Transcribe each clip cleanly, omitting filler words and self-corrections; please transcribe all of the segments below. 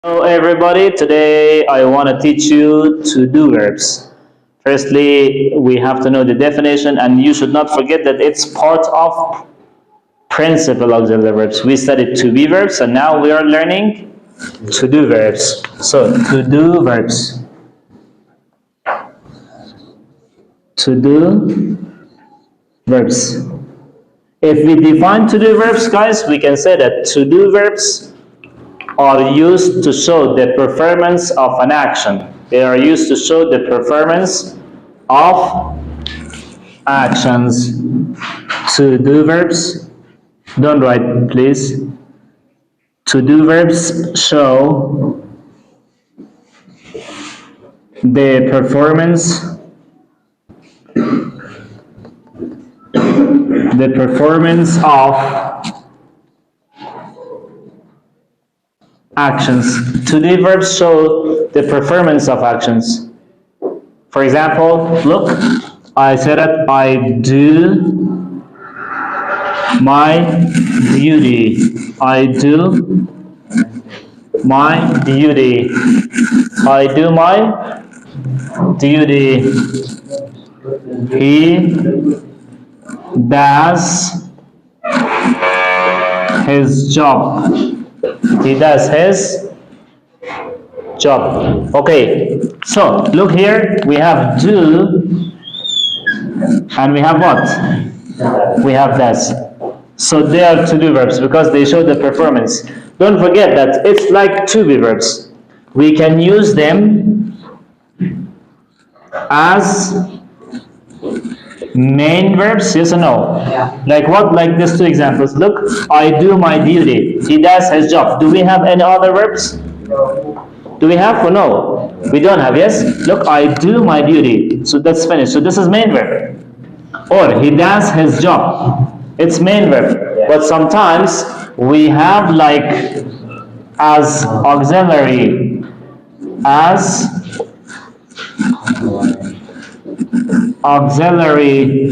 Hello everybody, today I want to teach you to do verbs. Firstly, we have to know the definition, and you should not forget that it's part of principal auxiliary verbs. We studied to be verbs, and now we are learning to do verbs. So, to do verbs. To do verbs. If we define to do verbs, guys, we can say that to do verbs are used to show the performance of an action. They are used to show the performance of actions. To do verbs, don't write please. To do verbs show the performance of actions. To do verbs show the performance of actions. For example, look, I said that I do my duty. I do my duty. I do my duty. He does his job. He does his job. Okay, so look here, we have do and we have what? We have does. So they are to do verbs because they show the performance. Don't forget that it's like to be verbs. We can use them as main verbs, yes or no? Yeah. Like what? Like these two examples. Look, I do my duty. He does his job. Do we have any other verbs? No. Do we have or no? We don't have, yes? Look, I do my duty. So that's finished. So this is main verb. Or he does his job. It's main verb. Yeah. But sometimes we have like as auxiliary. Auxiliary.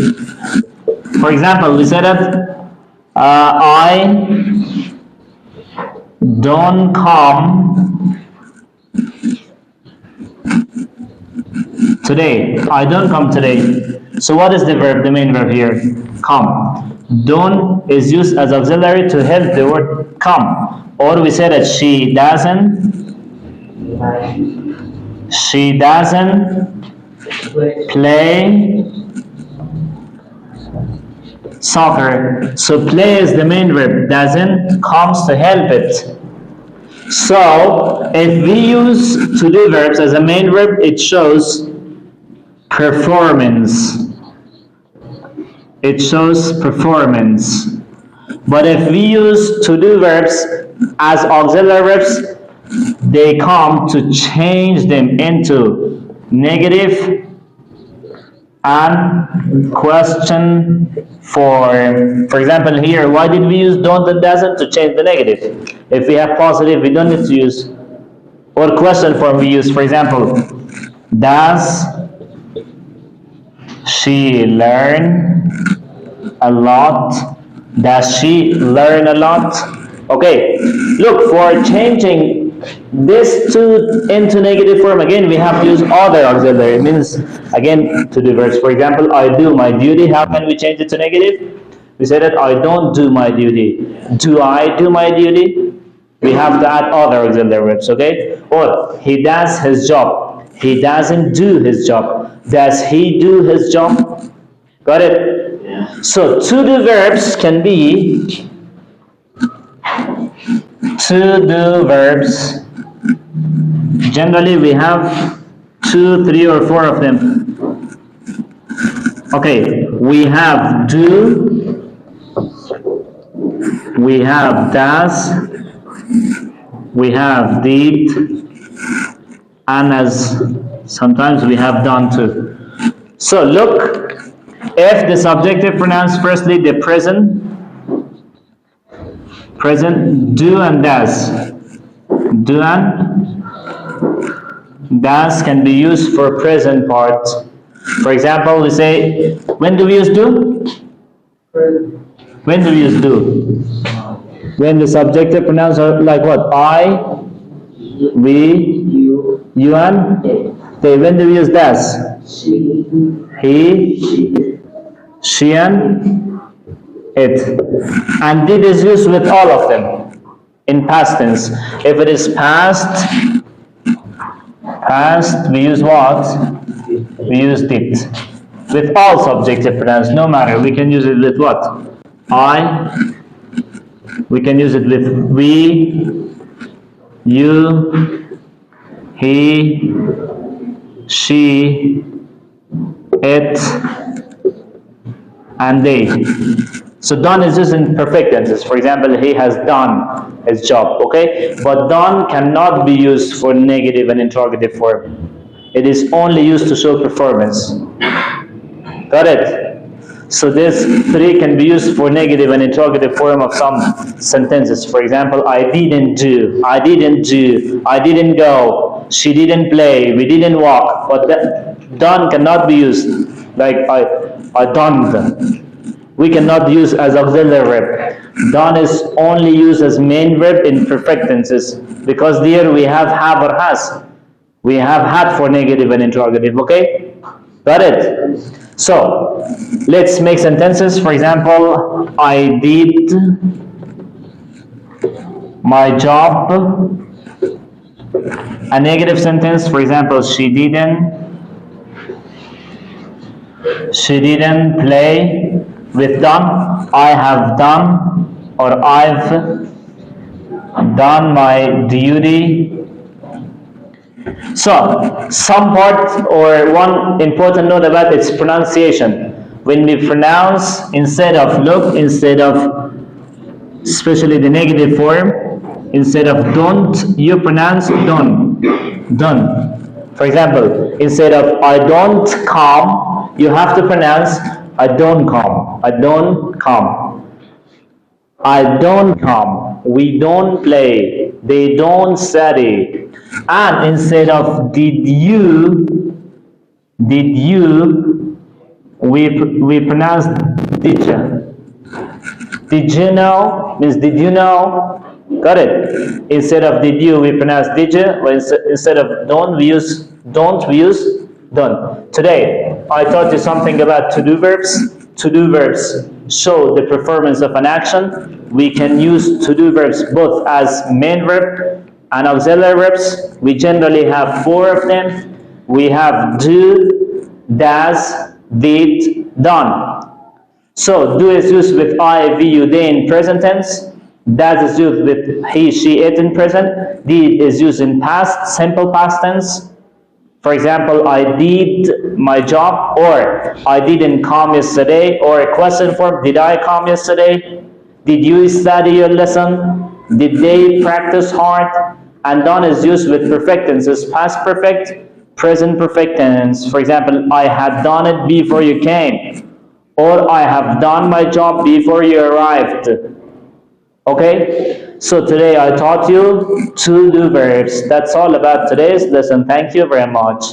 For example, we said that I don't come today. I don't come today. So what is the verb, the main verb here? Come. Don't is used as auxiliary to help the word come. Or we say that she doesn't play soccer. So play is the main verb, doesn't comes to help it. So if we use to do verbs as a main verb, it shows performance. It shows performance. But if we use to do verbs as auxiliary verbs, they come to change them into negative and question form. For example, here, why did we use don't and doesn't? To change the negative. If we have positive, we don't need to use. Or question form we use. For example, does she learn a lot? Does she learn a lot? Okay, look, for changing this two into negative form, again, we have to use other auxiliary. It means, again, to do verbs. For example, I do my duty. How can we change it to negative? We say that I don't do my duty. Do I do my duty? We have to add other auxiliary verbs, okay? Or, he does his job. He doesn't do his job. Does he do his job? Got it? Yeah. So, to do verbs can be to do verbs. Generally, we have 2, 3, or 4 of them. Okay, we have do, we have does, we have did, and as sometimes we have done too. So look, if the subjective pronounce firstly the present, do and does. Do and does can be used for present part. For example, we say, when do we use do? When do we use do? When the subjective pronouns are like what? I we, you, and they. When do we use das? He, she, and it. And did is used with all of them in past tense. If it is past, we use what? We use did. With all subjective pronouns, no matter. We can use it with what? I. We can use it with we, you, he, she, it, and they. So done is used in perfect tenses. For example, he has done his job, okay? But done cannot be used for negative and interrogative form. It is only used to show performance. Got it? So this three can be used for negative and interrogative form of some sentences. For example, I didn't do, I didn't do, I didn't go, she didn't play, we didn't walk. But that done cannot be used like I done. We cannot use as auxiliary verb. Done is only used as main verb in perfect tenses because there we have or has. We have had for negative and interrogative, okay? Got it? So, let's make sentences. For example, I did my job. A negative sentence, for example, she didn't play. With done, I have done or I've done my duty. So, some part or one important note about its pronunciation. When we pronounce, instead of look, instead of, especially the negative form, instead of don't, you pronounce done. Done. For example, instead of I don't come, you have to pronounce I don't come. I don't come. I don't come. We don't play. They don't study. And instead of did you, we pronounce did you. Did you know means did you know? Got it? Instead of did you, we pronounce did you. Or instead of don't, we use done. Today, I taught you something about to-do verbs. To-do verbs show the performance of an action. We can use to-do verbs both as main verb and auxiliary verbs. We generally have 4 of them. We have do, does, did, done. So, do is used with I, we, you, they in present tense. Does is used with he, she, it in present. Did is used in past, simple past tense. For example, I did my job, or I didn't come yesterday, or a question form, did I come yesterday? Did you study your lesson? Did they practice hard? And done is used with perfect tenses, past perfect, present perfect tense. For example, I had done it before you came, or I have done my job before you arrived. Okay? So today I taught you to-do verbs. That's all about today's lesson. Thank you very much.